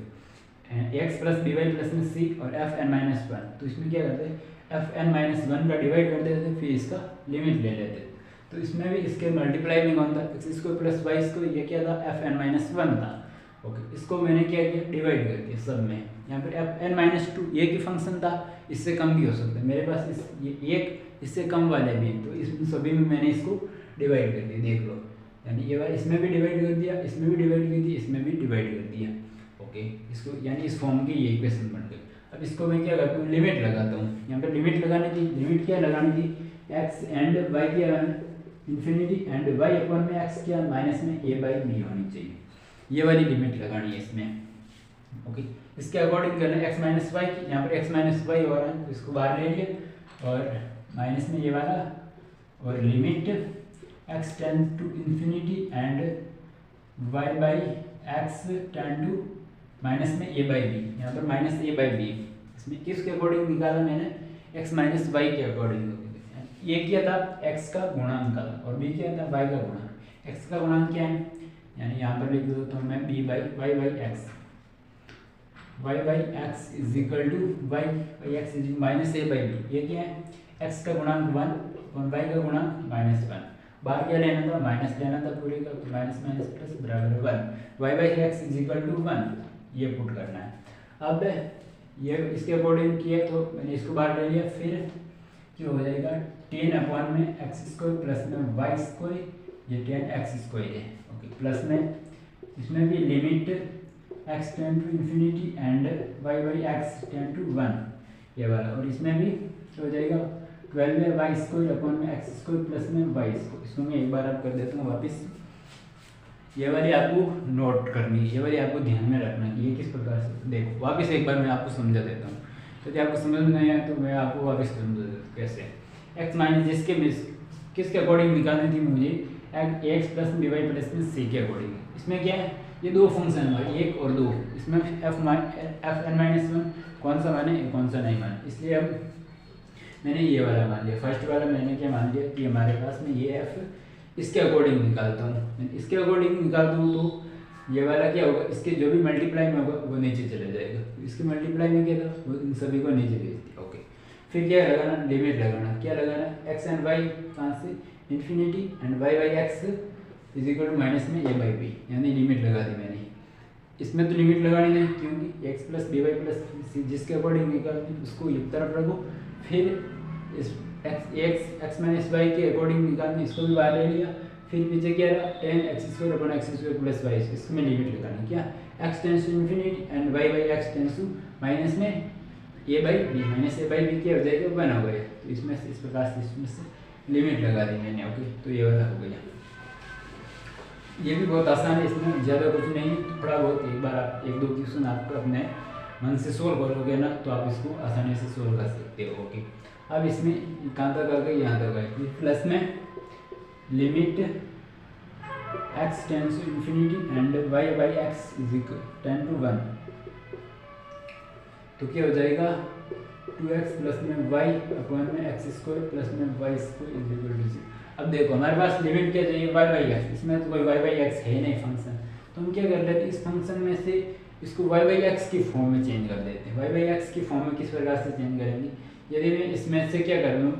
x plus B Y plus में सी और एफ एन माइनस 1, तो इसमें क्या करते हैं एफ एन माइनस 1 का डिवाइड कर देते थे, फिर इसका लिमिट ले लेते। तो इसमें भी इसके मल्टीप्लाई में कौन था, x square plus y square, ये क्या था एफ एन माइनस 1 था। ओके, इसको मैंने क्या किया, डिवाइड कर दिया सब में, यहाँ पर एफ एन माइनस 2 ये की फंक्शन था, इससे कम भी हो सकता है, मेरे पास ये एक इससे कम वाले भी हैं, तो इस सभी में मैंने इसको डिवाइड कर दिया, देख लो, यानी ये वाला इसमें भी डिवाइड कर दिया, इसमें भी डिवाइड कर दिया, इसमें भी डिवाइड कर दिया। ओके, इसको यानी इस फॉर्म की ये इक्वेशन बन गई। अब इसको मैं क्या करता हूँ, लिमिट लगाता हूँ, यहाँ पर लिमिट लगाने की, लिमिट क्या लगानी थी, एक्स एंड वाई क्या इन्फिनिटी एंड वाई अपॉन में एक्स क्या माइनस में a बाई बी होनी चाहिए। ये वाली लिमिट लगानी है इसमें, ओके। इसके अकॉर्डिंग करना है एक्स माइनस वाई की, यहाँ पर एक्स माइनस वाई हो रहा है तो इसको बाहर ले लिया और माइनस में ये वाला और limit x tend to infinity and y by x tend to minus में ए बाई बी, यहाँ पर माइनस ए बाई बी। इसमें किसके अकॉर्डिंग निकाला मैंने, एक्स माइनस वाई के अकॉर्डिंग। ये किया था एक्स का गुणांक निकाला और बी किया था वाई का गुणांक। एक्स का गुणांक क्या है, यानी यहाँ पर लिख देता हूँ मैं b by y by x, y by x is equal to y by x is minus a by b. ये क्या है, एक्स का गुणांक 1 और वाई का गुणांक -1। बाहर क्या लेना था, माइनस लेना था पूरे का, तो माइनस माइनस प्लस बराबर 1, y by x is equal to 1 ये पुट करना है। अब ये इसके अकॉर्डिंग किया तो मैंने इसको बाहर ले लिया, फिर जो हो जाएगा 10 अपॉन में एक्स स्क्वायर प्लस में वाई स्क्वायर, ये 10 एक्स स्क्वायर है, ओके। प्लस में इसमें भी limit x tend to infinity and y by x tend to 1 ये वाला, और इसमें भी हो जाएगा 12 में वाई स्क्वायर अपॉन में एक्स स्क्वायर प्लस में वाई स्क्वायर। इसको मैं एक बार आप कर देता हूँ वापस। ये वाली आपको नोट करनी है, ये वाली आपको ध्यान में रखना है कि ये किस प्रकार से, देखो वापस एक बार मैं आपको समझा देता हूँ। यदि आपको समझ में नहीं आया तो मैं आपको वापस समझा देता हूँ कैसे। एक्स माइनस जिसके किसके अकॉर्डिंग निकालनी थी मुझे, X plus B Y plus में सी के अकॉर्डिंग। इसमें क्या है, ये दो फंक्शन हमारे 1 और 2, इसमें एफ एन माइनस 1 कौन सा माने कौन सा नहीं माने, इसलिए अब मैंने ये वाला मान लिया। फर्स्ट वाला मैंने क्या मान लिया कि हमारे पास में ये एफ इसके अकॉर्डिंग निकालता हूँ, इसके अकॉर्डिंग निकालता हूँ तो ये वाला क्या होगा, इसके जो भी मल्टीप्लाई में होगा वो नीचे चले जाएगा। इसके मल्टीप्लाई में क्या था, वो इन सभी को नीचे भेज दिया, ओके। फिर क्या लगाना, लिमिट लगाना, क्या लगाना, एक्स एंड वाई कहाँ से infinity and y by x is equal to minus में ए बाई बी, यानी लिमिट लगा दी मैंने। इसमें तो लिमिट लगानी नहीं क्योंकि x plus B Y plus c जिसके अकॉर्डिंग निकालती उसको एक तरफ रखो, फिर इस एक्स माइनस वाई के अकॉर्डिंग निकालनी, इसको भी बाहर ले लिया। फिर पीछे क्या रहा, 10 x square upon x square plus y, इसमें लिमिट लगानी, क्या x tends to infinity and y by x tends to minus में a by b, minus a by b क्या हो जाएगा 1 हो गया। तो इसमें से इस प्रकार से इसमें से लिमिट लगा दी मैंने, ओके। तो ये वाला हो गया, ये भी बहुत आसान है, इसमें ज़्यादा कुछ नहीं, थोड़ा बहुत एक बार आप 1-2 क्वेश्चन आप अपने मन से सोल्व करोगे ना तो आप इसको आसानी से सोल्व कर सकते हो, ओके। अब इसमें कहाँ तक आ गए, यहाँ तक आ गए। प्लस में limit x tends to infinity and y by x is equal 10 to 1, तो क्या हो जाएगा 2x प्लस में वाई अपॉन में एक्स स्क्वायर प्लस में y square is equal to 0। अब देखो हमारे पास लिमिट क्या चाहिए, वाई बाई एक्स, इसमें तो कोई वाई बाई एक्स है ही नहीं फंक्शन, तो हम क्या कर लेते हैं, इस फंक्शन में से इसको वाई बाई एक्स की फॉर्म में चेंज कर देते हैं। वाई बाई एक्स की फॉर्म में किस प्रकार से चेंज करेंगे, यदि मैं इसमें से क्या कर लूँ,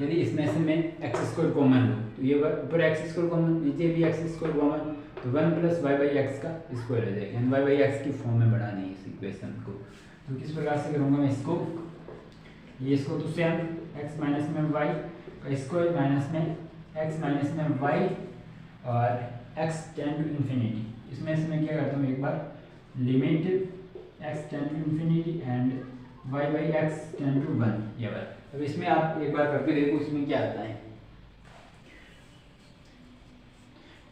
यदि इसमें से मैं एक्स स्क्वायर कॉमन लूँ तो ये ऊपर एक्स स्क्वायर कॉमन, नीचे भी एक्स स्क्वायर कॉमन, तो 1 प्लस वाई बाई एक्स का स्क्वायर हो जाएगा, यानी वाई बाई एक्स की फॉर्म में बढ़ानी है इस इक्वेशन को। तो किस प्रकार से करूँगा मैं इसको, ये इसको तो सेम एक्स माइनस में वाई का स्क्वायर माइनस में एक्स माइनस में वाई और एक्स टेंड टू इन्फिनिटी, इसमें से मैं क्या करता हूँ एक बार, limit x tend to infinity and y by x tend to 1 ये बार। अब इसमें आप एक बार करके देखो इसमें क्या आता है,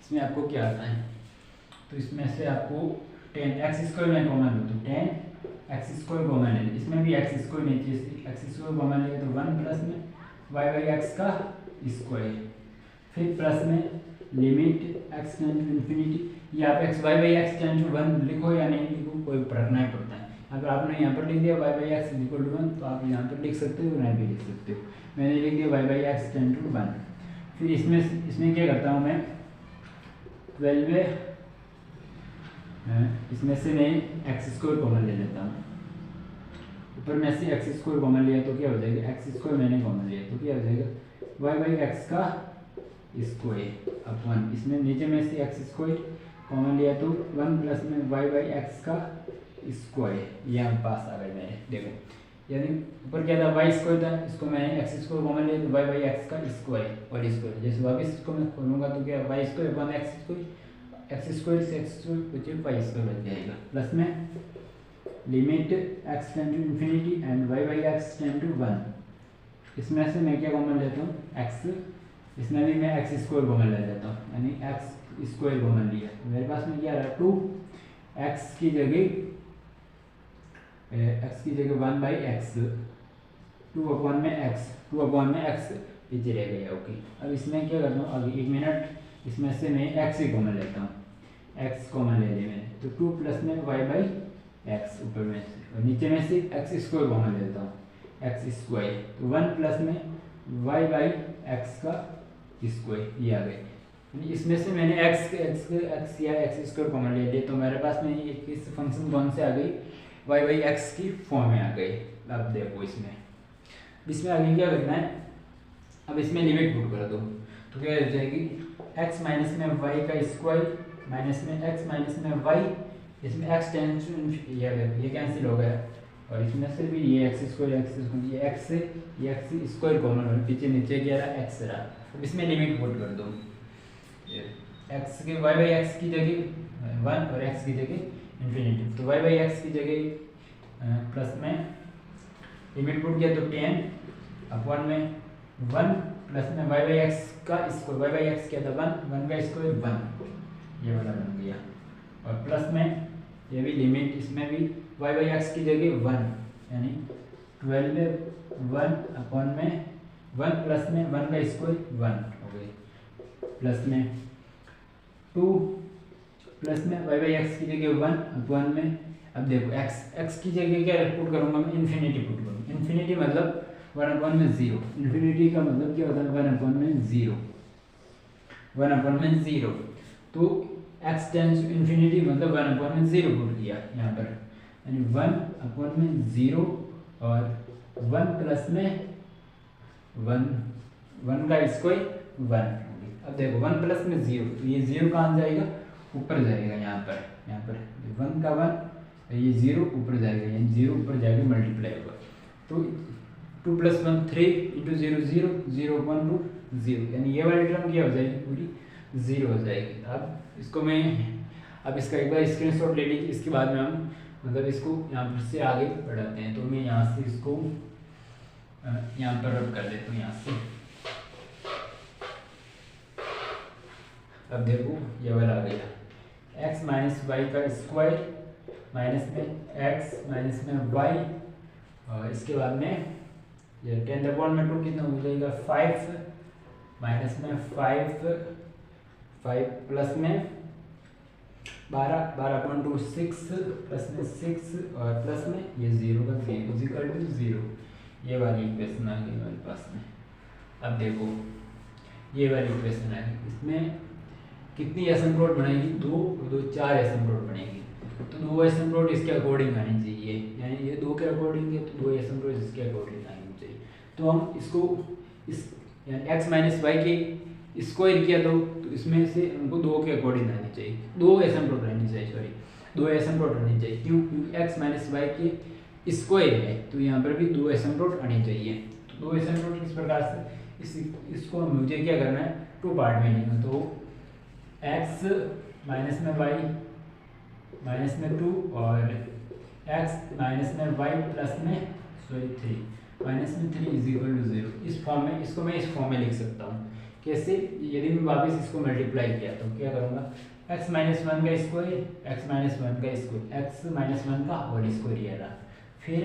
इसमें आपको क्या आता है, तो इसमें से आपको 10 एक्स स्क्वायर में कॉमन लो तो 10 एक्स स्क्वायर कॉमन ले, इसमें भी एक्स स्क्वायर नीचे से एक्स स्क्वायर कॉमन ले तो 1 प्लस में वाई बाई एक्स का स्क्वायर, फिर प्लस में limit x tend to infinity, ये आप x y by x tend to 1 लिखो या नहीं लिखो कोई फर्क नहीं पड़ता है। अगर आपने यहाँ पर लिख दिया y by x equal to 1 तो आप यहाँ पर लिख सकते हो, नहीं भी लिख सकते हो। मैंने लिख दिया y by x tend to 1। फिर इसमें क्या करता हूँ मैं, 12 इसमें से मैं एक्स स्क्वायर कॉमन ले लेता हूँ, ऊपर में से एक्स स्क्वायर कॉमन लिया तो क्या हो जाएगा, एक्स स्क्वायर मैंने कॉमन लिया तो क्या हो जाएगा वाई बाई एक्स का स्क्वायर अपॉन, इसमें नीचे में से एक्स स्क्वायर कॉमन लिया तो 1 प्लस में वाई बाई एक्स का स्क्वायर, यहाँ पास आ गए मैंने, देखो यानी ऊपर क्या था वाई स्क्वायर था, इसको मैंने एक्स स्क्वायर कॉमन लिया तो वाई बाई एक्स का स्क्वायर और स्क्वायर, जैसे वापस इसको मैं खोलूँगा तो क्या y square upon x square से एक्स स्क्वायर बचे वाई स्क्वायर बच जाएगा, प्लस में limit x tend to infinity and y by x tend to 1, इसमें से मैं क्या कॉमन लेता हूँ एक्स, इसमें भी मैं एक्स स्क्वायर कॉमन ले लेता हूँ, यानी एक्स स्क्वायर कॉमन लिया, मेरे पास में क्या रहा 2x की जगह 1 बाई एक्स, 2 अपॉन में x पीछे रह गया। ओके, अब इसमें क्या करता हूँ, अभी 1 मिनट, इसमें से मैं x ही कॉमन लेता हूँ, x कॉमन ले लिया मैंने, तो 2 प्लस में y बाई एक्स ऊपर में से, और नीचे में से एक्स स्क्वायर कॉमन लेता हूँ, एक्स स्क्वायर, तो 1 प्लस में y बाई एक्स का स्क्वायर, ये आ गए। इसमें से मैंने x या एक्स स्क्वायर कॉमन ले लिया, तो मेरे पास में ये किस फंक्शन कौन से आ गई, y बाई एक्स की फॉर्म में आ गई। अब देखो इसमें आगे क्या करना है, अब इसमें लिमिट पुट कर दो, तो क्या हो जाएगी, x माइनस में y का स्क्वायर माइनस में x माइनस में y, इसमें x टेंस ये कैंसिल हो गया, और इसमें से भी ये एक्स स्क्वायर ये एक्स स्क्वायर कॉमन हो, पीछे नीचे क्या रहा x रहा। अब इसमें लिमिट पुट कर दो, x के y बाई एक्स की जगह 1 और x की जगह इन्फिनिटी, तो y बाई एक्स की जगह प्लस में लिमिट पुट किया तो 10 अपॉन में 1 प्लस में y बाई एक्स का स्क्वायर, y बाई एक्स क्या था 1 का स्क्वायर 1, ये वाला बन गया, और प्लस में ये भी लिमिट, इसमें भी y बाई एक्स की जगह 1, यानी 12 में 1 अपॉन में 1 प्लस में 1 का स्क्वायर 1 हो गई, प्लस में 2 प्लस में y बाई एक्स की जगह 1 अपॉन में, अब देखो x की जगह क्या पुट करूँगा मैं, इन्फिनिटी पुट करूँगा, इन्फिनिटी मतलब 1 अपॉन में 0, इन्फिनिटी का मतलब क्या होता है 1 अपॉन में 0, 1 अपॉन में 0, तो x टेंस टू इन्फिनिटी मतलब 1 अपॉन में 0 पुट किया यहाँ पर, यानी 1 अपॉन में 0 और 1 प्लस में 1 का स्क्वायर 1। अब देखो 1 प्लस में 0, तो ये 0 कहाँ जाएगा, ऊपर जाएगा, यहाँ पर 1 का 1, ये 0 ऊपर जाएगा, यानी 0 ऊपर जाएगा मल्टीप्लाई होगा, तो 2 प्लस 1 3 इंटू 0 0 0 1 2 0, यानी ये वाली टर्म क्या हो जाएगी, पूरी 0 हो जाएगी। अब इसको मैं, अब इसका एक बार स्क्रीनशॉट ले लीजिए, इसके बाद में हम मतलब इसको यहाँ पर से आगे बढ़ाते हैं, तो मैं यहाँ से इसको यहाँ पर रब कर देता हूँ यहाँ से। अब देखो ये वाला आ गया, x माइनस वाई का स्क्वायर माइनस में x माइनस में y, और इसके बाद में ये 10/2 कितना हो जाएगा 5, माइनस में 5 प्लस में 12/2 6 प्लस में 6, और प्लस में ये 0 का 0 इक्वल टू 0, ये वाली इक्वेशन आ गई हमारे पास में। अब देखो ये वाली इक्वेशन आ गई, इसमें कितनी एसिम्प्टोट बनेगी, 2 4 एसिम्प्टोट बनेगी, तो 2 एसिम्प्टोट इसके अकॉर्डिंग आनी चाहिए, यानी ये 2 के अकॉर्डिंग है, तो 2 एसिम्प्टोट इसके अकॉर्डिंग आनी चाहिए। तो हम इसको इस यानी x माइनस वाई के स्क्वायर किया तो इसमें से हमको 2 के अकॉर्डिंग आनी चाहिए, 2 एसिम्प्टोट रहनी चाहिए, सॉरी 2 एसिम्प्टोट रहनी चाहिए, क्यों, क्योंकि x माइनस वाई के स्क्वायर है, तो यहाँ पर भी 2 एसिम्प्टोट आनी चाहिए। तो 2 एसिम्प्टोट किस प्रकार से, इसको मुझे क्या करना है, 2 पार्ट में लिखना, तो x माइनस में वाई माइनस में 2 और x माइनस में वाई प्लस में 3 माइनस में 3 इज इक्वल टू 0, इस फॉर्म में, इसको मैं इस फॉर्म में लिख सकता हूँ। कैसे, यदि मैं वापस इसको मल्टीप्लाई किया तो क्या करूँगा, x माइनस 1 का स्क्वायर x माइनस 1 का स्क्वायर x माइनस 1 का होल स्क्वायर ये रहा, फिर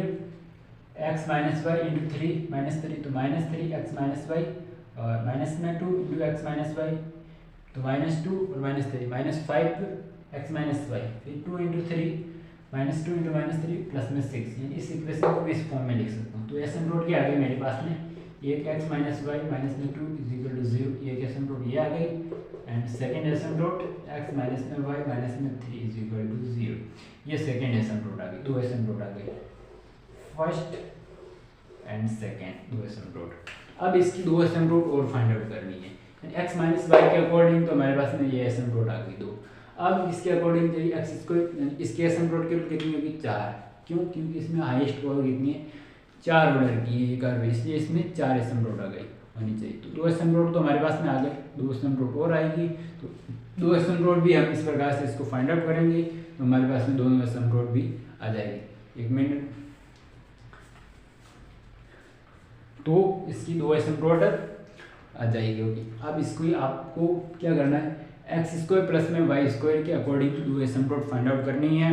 x minus y into 3 minus 3, तो माइनस 3 x माइनस वाई, और माइनस में 2 इंटू एक्स माइनस वाई, तो माइनस 2 और minus 3 minus 5 x minus y, फिर 2 into 3 minus 2 into minus 3 plus में 6, यानी इस इक्वेशन को इस फॉर्म में लिख सकता हूँ। तो एसिम्प्टोट की आ गई मेरे पास में, एक x माइनस वाई माइनस में 2 इज इक्वल टू 0, एक एसिम्प्टोट ये आ गई, and second asymptote x minus में वाई माइनस में 3 इज इक्वल टू 0, ये सेकेंड एसिम्प्टोट आ गई, 2 एसिम्प्टोट आ गई, फर्स्ट एंड सेकेंड 2 एसिम्प्टोट। अब इसकी 2 एसिम्प्टोट और फाइंड आउट करनी है, x माइनस वाई के अकॉर्डिंग तो हमारे पास में ये एसिम्प्टोट आ गई 2, अब इसके अकॉर्डिंग चाहिए x स्क्वायर, इसके एसिम्प्टोट की कितनी होगी 4, क्यों, क्योंकि इसमें हाईएस्ट पावर कितनी है 4 ऑर्डर की है कर्व, इसलिए इसमें 4 एसिम्प्टोट आ गई होनी चाहिए। तो 2 एसिम्प्टोट तो हमारे पास में आ गए, 2 एसिम्प्टोट और आएगी, तो 2 एसिम्प्टोट भी हम इस प्रकार से इसको फाइंड आउट करेंगे, तो हमारे पास में दोनों एसिम्प्टोट भी आ जाएगी। 1 मिनट, तो इसकी 2 एसिम्प्टोट आ जाएगी होगी। अब इसको आपको क्या करना है, एक्स स्क्वायर प्लस में वाई स्क्वायर के according to asymptote find out करनी है,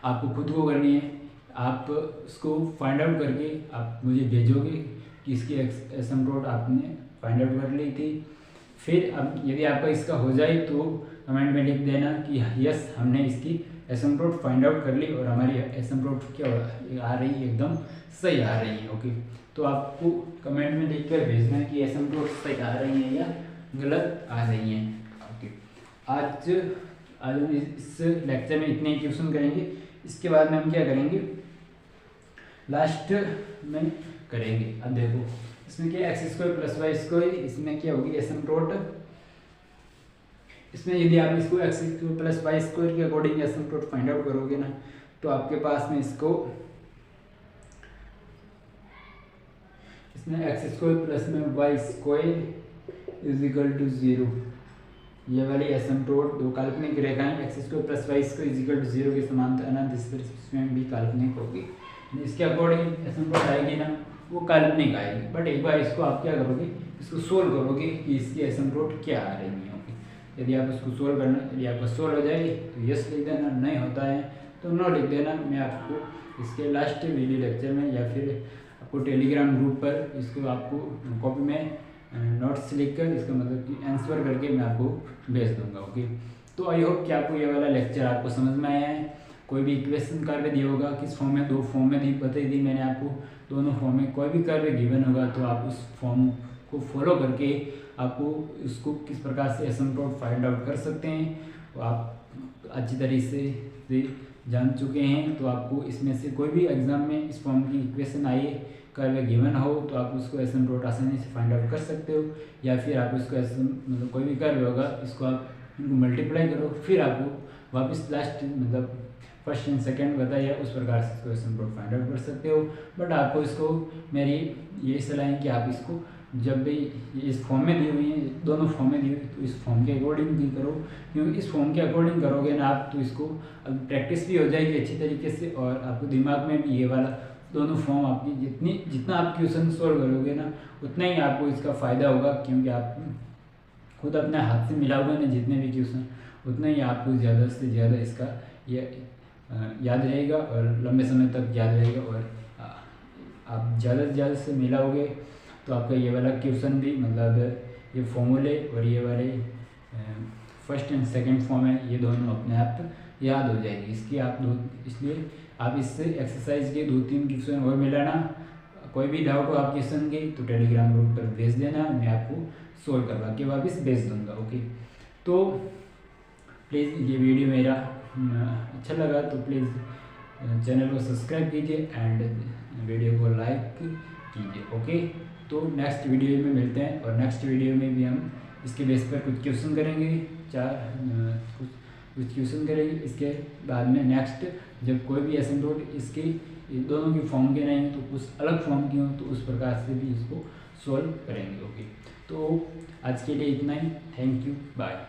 आपको खुद को करनी है। आप उसको फाइंड आउट करके आप मुझे भेजोगे कि इसकी एसिम्प्टोट आपने फाइंड आउट कर ली थी। फिर अब यदि आपका इसका हो जाए तो कमेंट में लिख देना कि यस हमने इसकी एसिम्प्टोट फाइंड आउट कर ली और हमारी एसिम्प्टोट क्या आ रही है, एकदम सही आ रही है। ओके, तो आपको कमेंट में लिख कर भेजना है कि एसिम्प्टोट सही आ रही है या गलत आ रही है। ओके, आज हम इस लेक्चर में इतने क्वेश्चन करेंगे। इसके बाद में हम क्या करेंगे, लास्ट में करेंगे। अब देखो इसमें क्या x square plus y square, इसमें क्या होगी एसिम्प्टोट। इसमें यदि आप इसको x square plus y square के अकॉर्डिंग एसिम्प्टोट फाइंड आउट करोगे ना, तो आपके पास में इसमें एक्स स्क्वायर प्लस में y square is equal to 0, ये वाली एसिम्प्टोट दो काल्पनिक रेखाएं x square plus y square is equal to 0 के समांतर अनंत इसमें भी काल्पनिक होगी। इसके अकॉर्डिंग एसिम्प्टोट आएगी ना, वो काल्पनिक आएगी। बट एक बार इसको आप क्या करोगे, इसको सोल्व करोगे कि इसकी एसिम्प्टोट क्या आ रही है। यदि आप इसको सोल्व करना, यदि आपका सोल्व हो जाए तो यस लिख देना, नहीं होता है तो नो लिख देना। मैं आपको इसके लास्ट वीडियो लेक्चर में या फिर आपको टेलीग्राम ग्रुप पर इसको आपको कॉपी में नोट्स लिखकर इसका मतलब कि आंसर करके मैं आपको भेज दूंगा। ओके, तो आई होप कि आपको ये वाला लेक्चर आपको समझ में आया है। कोई भी इक्वेशन कर्व दिया होगा, किस फॉर्म में, दो फॉर्म में दी बताई दी मैंने आपको, दोनों फॉर्म में कोई भी कर्व गिवन होगा तो आप उस फॉर्म को फॉलो करके आपको इसको किस प्रकार से एसिम्प्टोट फाइंड आउट कर सकते हैं वो आप अच्छी तरीके से जान चुके हैं। तो आपको इसमें से कोई भी एग्जाम में इस फॉर्म की इक्वेशन आई कर्व गिवन हो तो आप उसको एसिम्प्टोट आसानी से फाइंड आउट कर सकते हो। या फिर आप इसको मतलब कोई भी कर्व होगा इसको आप इनको मल्टीप्लाई करो, फिर आपको वापस लास्ट मतलब फर्स्ट एंड सेकंड बताइए, उस प्रकार से इसको एसिम्प्टोट फाइंड आउट कर सकते हो। बट आपको इसको मेरी ये सलाह है कि आप इसको जब भी इस फॉर्म में दी हुई है, दोनों फॉर्म में दी हुई तो इस फॉर्म के अकॉर्डिंग भी करो, क्योंकि इस फॉर्म के अकॉर्डिंग करोगे ना आप तो इसको अब प्रैक्टिस भी हो जाएगी अच्छी तरीके से और आपको दिमाग में भी ये वाला दोनों फॉर्म आपकी जितना आप क्वेश्चन सोल्व करोगे ना उतना ही आपको इसका फ़ायदा होगा, क्योंकि आप खुद अपने हाथ से मिलाओगे ना जितने भी क्वेश्चन, उतना ही आपको ज़्यादा से ज़्यादा इसका याद रहेगा और लंबे समय तक याद रहेगा। और आप ज़्यादा से ज़्यादा से मिलाओगे तो आपका ये वाला क्वेश्चन भी मतलब ये फॉर्मूले और ये वाले फर्स्ट एंड सेकंड फॉर्म है, ये दोनों अपने आप याद हो जाएगी। इसलिए आप इससे एक्सरसाइज के 2-3 क्वेश्चन और मिलाना। कोई भी डाउट हो आप क्वेश्चन के तो टेलीग्राम ग्रुप पर भेज देना, मैं आपको सोल्व करवा के वापस भेज दूँगा। ओके, तो प्लीज़ ये वीडियो मेरा अच्छा लगा तो प्लीज़ चैनल को सब्सक्राइब कीजिए एंड वीडियो को लाइक कीजिए। ओके, तो नेक्स्ट वीडियो में मिलते हैं और नेक्स्ट वीडियो में भी हम इसके बेस पर कुछ क्वेश्चन करेंगे, कुछ क्वेश्चन करेंगे। इसके बाद में नेक्स्ट जब कोई भी एसिम्प्टोट इसकी दोनों की फॉर्म के नहीं तो कुछ अलग फॉर्म की हो तो उस प्रकार से भी इसको सॉल्व करेंगे। ओके, तो आज के लिए इतना ही। Thank you, bye.